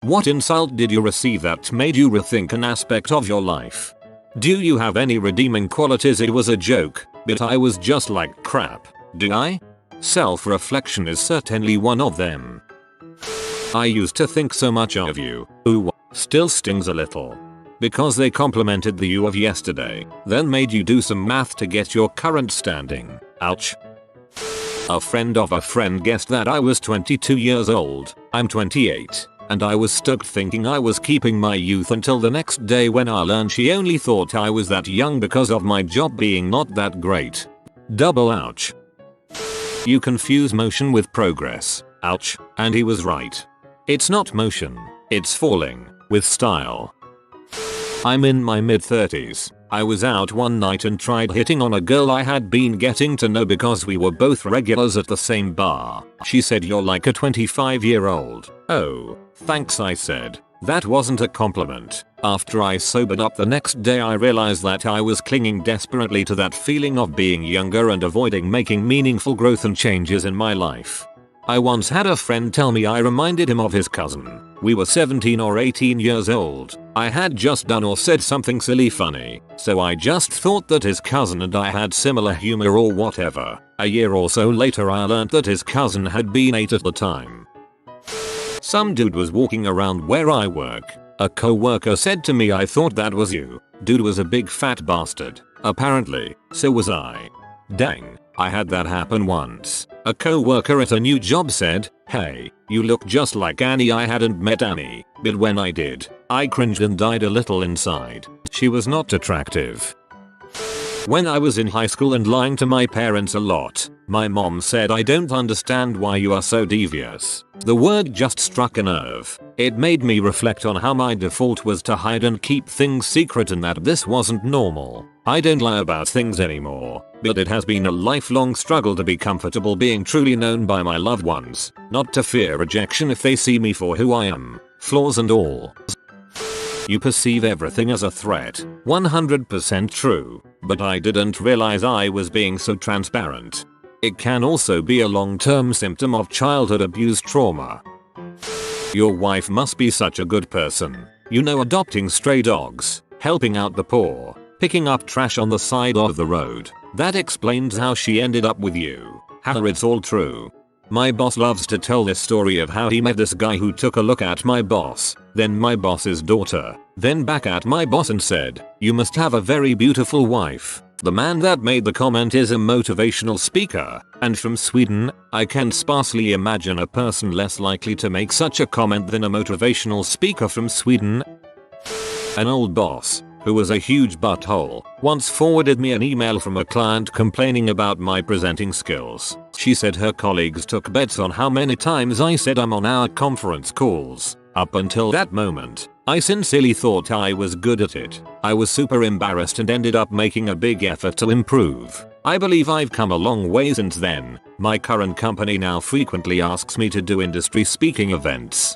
What insult did you receive that made you rethink an aspect of your life? Do you have any redeeming qualities? It was a joke, but I was just like crap. Do I? Self-reflection is certainly one of them. I used to think so much of you. Ooh, still stings a little. Because they complimented the you of yesterday, then made you do some math to get your current standing. Ouch. A friend of a friend guessed that I was 22 years old. I'm 28. And I was stoked thinking I was keeping my youth until the next day when I learned she only thought I was that young because of my job being not that great. Double ouch. You confuse motion with progress. Ouch. And he was right. It's not motion, it's falling, with style. I'm in my mid-30s. I was out one night and tried hitting on a girl I had been getting to know because we were both regulars at the same bar. She said, "You're like a 25-year-old. Oh, thanks, I said. That wasn't a compliment. After I sobered up the next day, I realized that I was clinging desperately to that feeling of being younger and avoiding making meaningful growth and changes in my life. I once had a friend tell me I reminded him of his cousin. We were 17 or 18 years old. I had just done or said something silly funny, so I just thought that his cousin and I had similar humor or whatever. A year or so later I learned that his cousin had been 8 at the time. Some dude was walking around where I work. A co-worker said to me, "I thought that was you." Dude was a big fat bastard. Apparently, so was I. Dang, I had that happen once. A co-worker at a new job said, "Hey, you look just like Annie." I hadn't met Annie, but when I did, I cringed and died a little inside. She was not attractive. When I was in high school and lying to my parents a lot, my mom said, "I don't understand why you are so devious." The word just struck a nerve. It made me reflect on how my default was to hide and keep things secret and that this wasn't normal. I don't lie about things anymore, but it has been a lifelong struggle to be comfortable being truly known by my loved ones, not to fear rejection if they see me for who I am, flaws and all. You perceive everything as a threat. 100% true, but I didn't realize I was being so transparent. It can also be a long-term symptom of childhood abuse trauma. Your wife must be such a good person. You know, adopting stray dogs, helping out the poor, picking up trash on the side of the road. That explains how she ended up with you. How it's all true. My boss loves to tell this story of how he met this guy who took a look at my boss, then my boss's daughter, then back at my boss and said, "You must have a very beautiful wife." The man that made the comment is a motivational speaker, and from Sweden. I can sparsely imagine a person less likely to make such a comment than a motivational speaker from Sweden. An old boss, who was a huge butthole, once forwarded me an email from a client complaining about my presenting skills. She said her colleagues took bets on how many times I said I'm on our conference calls. Up until that moment, I sincerely thought I was good at it. I was super embarrassed and ended up making a big effort to improve. I believe I've come a long way since then. My current company now frequently asks me to do industry speaking events.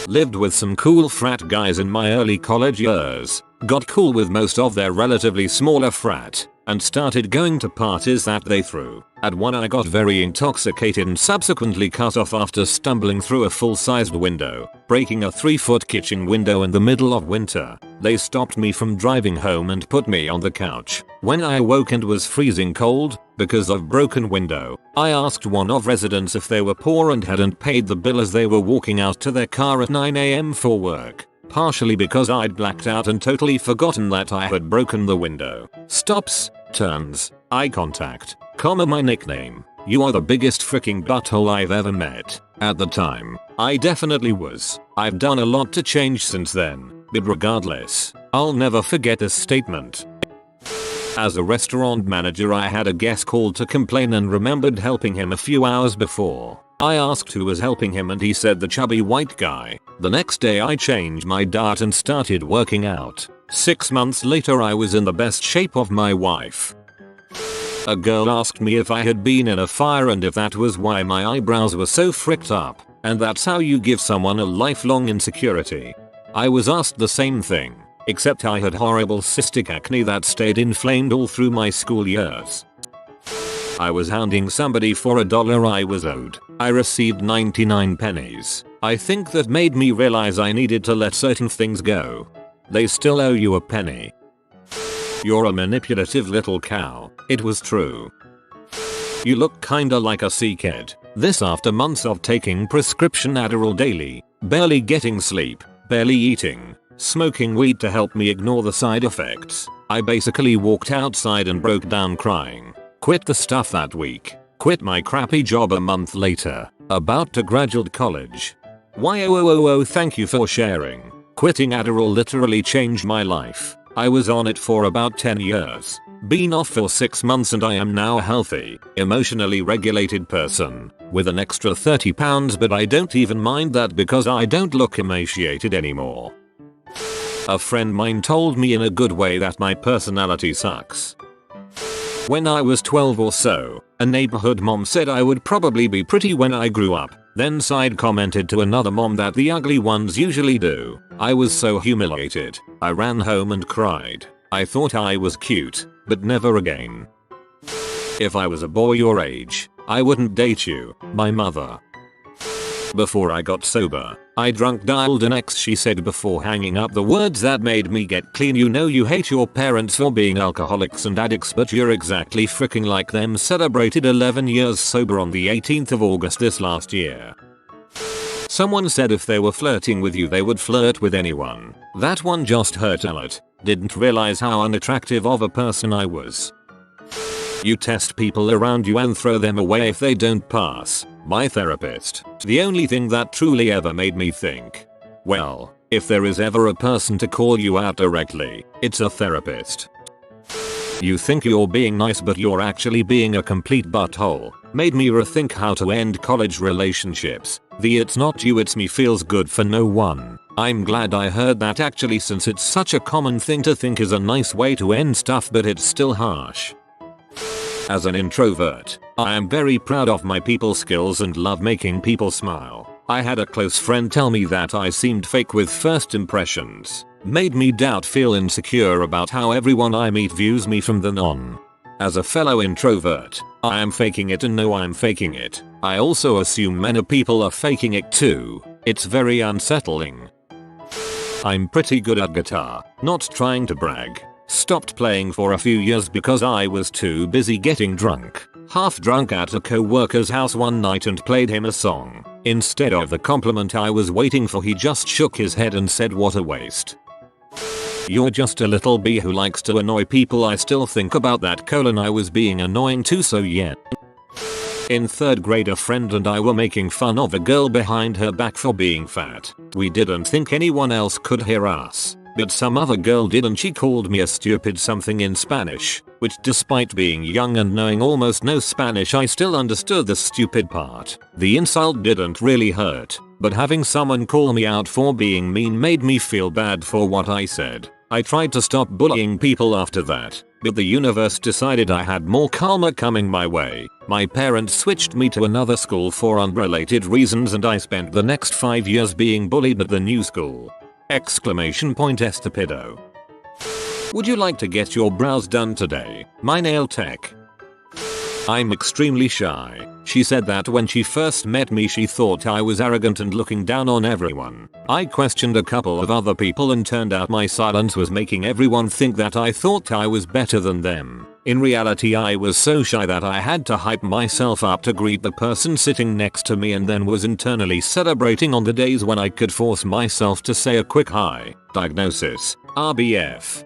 Lived with some cool frat guys in my early college years, got cool with most of their relatively smaller frat, and started going to parties that they threw. At one I got very intoxicated and subsequently cut off after stumbling through a full-sized window, breaking a 3-foot kitchen window in the middle of winter. They stopped me from driving home and put me on the couch. When I awoke and was freezing cold, because of broken window, I asked one of residents if they were poor and hadn't paid the bill as they were walking out to their car at 9 AM for work. Partially because I'd blacked out and totally forgotten that I had broken the window. Stops, turns, eye contact, my nickname. "You are the biggest freaking butthole I've ever met." At the time, I definitely was. I've done a lot to change since then, but regardless, I'll never forget this statement. As a restaurant manager, I had a guest call to complain and remembered helping him a few hours before. I asked who was helping him and he said the chubby white guy. The next day I changed my diet and started working out. 6 months later I was in the best shape of my life. A girl asked me if I had been in a fire and if that was why my eyebrows were so fricked up, and that's how you give someone a lifelong insecurity. I was asked the same thing, except I had horrible cystic acne that stayed inflamed all through my school years. I was hounding somebody for $1 I was owed. I received 99 pennies. I think that made me realize I needed to let certain things go. They still owe you a penny. You're a manipulative little cow. It was true. You look kinda like a sickhead. This after months of taking prescription Adderall daily, barely getting sleep, barely eating, smoking weed to help me ignore the side effects. I basically walked outside and broke down crying. Quit the stuff that week. Quit my crappy job a month later. About to graduate college. Whoa, thank you for sharing. Quitting Adderall literally changed my life. I was on it for about 10 years. Been off for 6 months and I am now a healthy, emotionally regulated person. With an extra 30 pounds, but I don't even mind that because I don't look emaciated anymore. A friend mine told me in a good way that my personality sucks. When I was 12 or so, a neighborhood mom said I would probably be pretty when I grew up, then side commented to another mom that the ugly ones usually do. I was so humiliated, I ran home and cried. I thought I was cute, but never again. If I was a boy your age, I wouldn't date you, my mother. Before I got sober, I drunk dialed an ex. She said before hanging up the words that made me get clean. You know you hate your parents for being alcoholics and addicts, but you're exactly freaking like them. Celebrated 11 years sober on the 18th of August this last year. Someone said if they were flirting with you they would flirt with anyone. That one just hurt a lot. Didn't realize how unattractive of a person I was. You test people around you and throw them away if they don't pass. My therapist. The only thing that truly ever made me think, well, if there is ever a person to call you out directly, it's a therapist. You think you're being nice but you're actually being a complete butthole. Made me rethink how to end college relationships. The it's not you it's me feels good for no one. I'm glad I heard that actually, since it's such a common thing to think is a nice way to end stuff, but it's still harsh. As an introvert, I am very proud of my people skills and love making people smile. I had a close friend tell me that I seemed fake with first impressions. Made me feel insecure about how everyone I meet views me from then on. As a fellow introvert, I am faking it and know I'm faking it. I also assume many people are faking it too. It's very unsettling. I'm pretty good at guitar, not trying to brag. Stopped playing for a few years because I was too busy getting drunk. Half drunk at a co-worker's house one night and played him a song. Instead of the compliment I was waiting for, he just shook his head and said, "What a waste. You're just a little bee who likes to annoy people." I still think about that. I was being annoying too, so yeah. In 3rd grade, a friend and I were making fun of a girl behind her back for being fat. We didn't think anyone else could hear us, but some other girl did, and she called me a stupid something in Spanish, which despite being young and knowing almost no Spanish I still understood the stupid part. The insult didn't really hurt, but having someone call me out for being mean made me feel bad for what I said. I tried to stop bullying people after that, but the universe decided I had more karma coming my way. My parents switched me to another school for unrelated reasons and I spent the next 5 years being bullied at the new school. Estupido. Would you like to get your brows done today? My nail tech. I'm extremely shy. She said that when she first met me she thought I was arrogant and looking down on everyone. I questioned a couple of other people and turned out my silence was making everyone think that I thought I was better than them. In reality I was so shy that I had to hype myself up to greet the person sitting next to me, and then was internally celebrating on the days when I could force myself to say a quick hi. Diagnosis: RBF.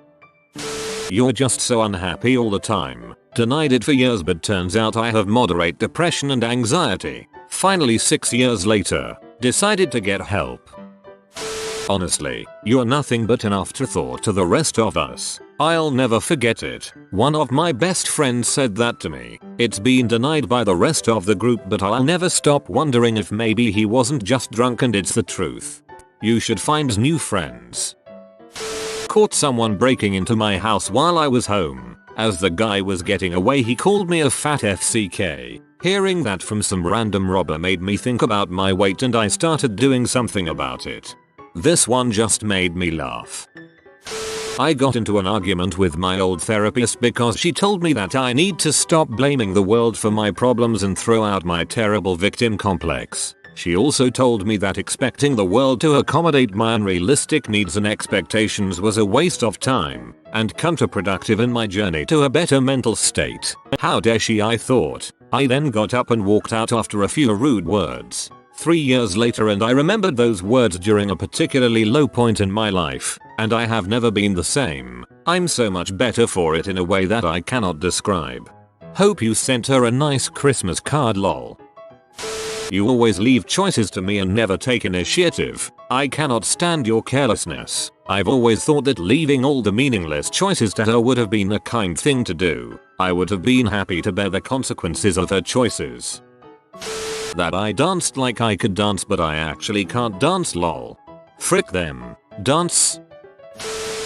You're just so unhappy all the time. Denied it for years, but turns out I have moderate depression and anxiety. Finally 6 years later, decided to get help. Honestly, you're nothing but an afterthought to the rest of us. I'll never forget it. One of my best friends said that to me. It's been denied by the rest of the group, but I'll never stop wondering if maybe he wasn't just drunk and it's the truth. You should find new friends. Caught someone breaking into my house while I was home. As the guy was getting away he called me a fat FCK. Hearing that from some random robber made me think about my weight and I started doing something about it. This one just made me laugh. I got into an argument with my old therapist because she told me that I need to stop blaming the world for my problems and throw out my terrible victim complex. She also told me that expecting the world to accommodate my unrealistic needs and expectations was a waste of time and counterproductive in my journey to a better mental state. How dare she, I thought. I then got up and walked out after a few rude words. 3 years later, and I remembered those words during a particularly low point in my life, and I have never been the same. I'm so much better for it in a way that I cannot describe. Hope you sent her a nice Christmas card, lol. You always leave choices to me and never take initiative. I cannot stand your carelessness. I've always thought that leaving all the meaningless choices to her would have been a kind thing to do. I would have been happy to bear the consequences of her choices. That I danced like I could dance, but I actually can't dance, lol. Frick them. Dance.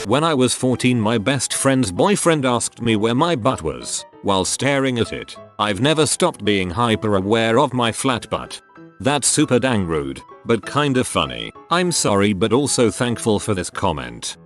When I was 14, my best friend's boyfriend asked me where my butt was while staring at it. I've never stopped being hyper aware of my flat butt. That's super dang rude, but kinda funny. I'm sorry, but also thankful for this comment.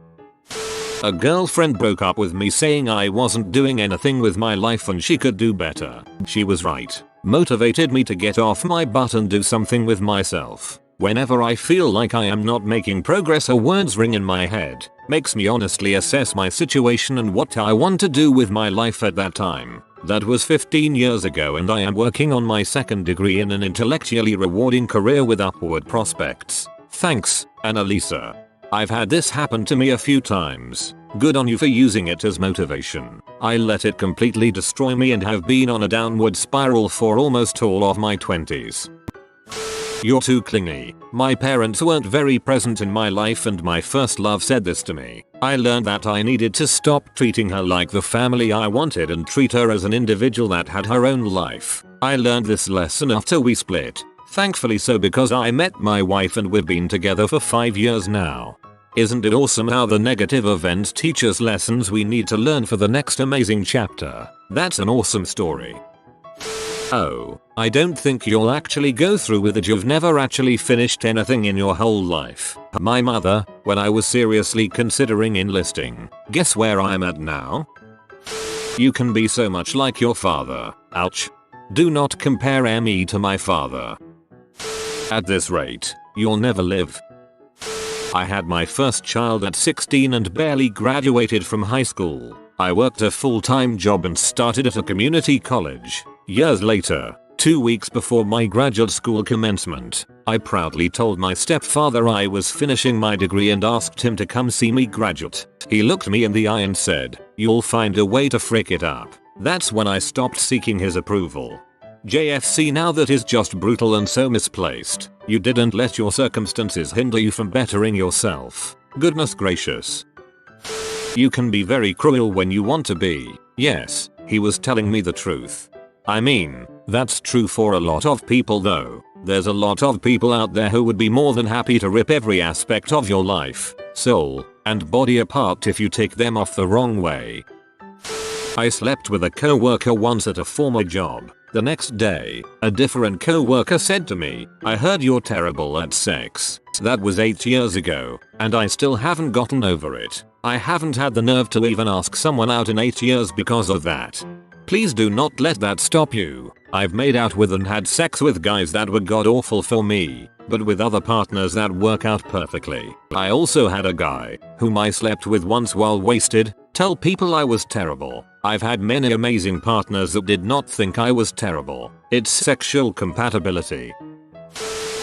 A girlfriend broke up with me saying I wasn't doing anything with my life and she could do better. She was right. Motivated me to get off my butt and do something with myself. Whenever I feel like I am not making progress or words ring in my head, makes me honestly assess my situation and what I want to do with my life at that time. That was 15 years ago, and I am working on my second degree in an intellectually rewarding career with upward prospects. Thanks, Annalisa. I've had this happen to me a few times. Good on you for using it as motivation. I let it completely destroy me and have been on a downward spiral for almost all of my 20s. You're too clingy. My parents weren't very present in my life, and my first love said this to me. I learned that I needed to stop treating her like the family I wanted and treat her as an individual that had her own life. I learned this lesson after we split. Thankfully so, because I met my wife and we've been together for 5 years now. Isn't it awesome how the negative events teach us lessons we need to learn for the next amazing chapter? That's an awesome story. Oh, I don't think you'll actually go through with it. You've never actually finished anything in your whole life. My mother, when I was seriously considering enlisting. Guess where I'm at now? You can be so much like your father. Ouch. Do not compare me to my father. At this rate, you'll never live. I had my first child at 16 and barely graduated from high school. I worked a full-time job and started at a community college. Years later, 2 weeks before my graduate school commencement, I proudly told my stepfather I was finishing my degree and asked him to come see me graduate. He looked me in the eye and said, "You'll find a way to frick it up." That's when I stopped seeking his approval. JFC, now that is just brutal and so misplaced. You didn't let your circumstances hinder you from bettering yourself. Goodness gracious. You can be very cruel when you want to be. Yes, he was telling me the truth. I mean, that's true for a lot of people though. There's a lot of people out there who would be more than happy to rip every aspect of your life, soul, and body apart if you take them off the wrong way. I slept with a coworker once at a former job. The next day, a different coworker said to me, "I heard you're terrible at sex." That was 8 years ago, and I still haven't gotten over it. I haven't had the nerve to even ask someone out in 8 years because of that. Please do not let that stop you. I've made out with and had sex with guys that were god awful for me, but with other partners that work out perfectly. I also had a guy, whom I slept with once while wasted, tell people I was terrible. I've had many amazing partners that did not think I was terrible. It's sexual compatibility.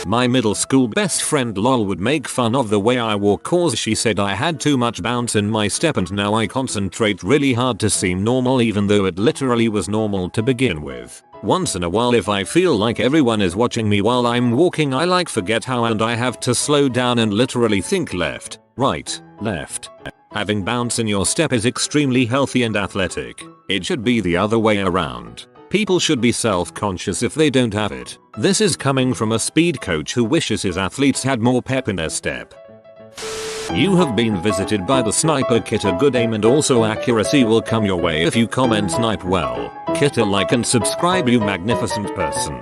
My middle school best friend lol would make fun of the way I wore cause she said I had too much bounce in my step and now I concentrate really hard to seem normal even though it literally was normal to begin with. Once in a while if I feel like everyone is watching me while I'm walking I like forget how and I have to slow down and literally think left, right, left. Having bounce in your step is extremely healthy and athletic. It should be the other way around. People should be self-conscious if they don't have it. This is coming from a speed coach who wishes his athletes had more pep in their step. You have been visited by the sniper kit. A good aim and also accuracy will come your way if you comment snipe well. Kit a like and subscribe, you magnificent person.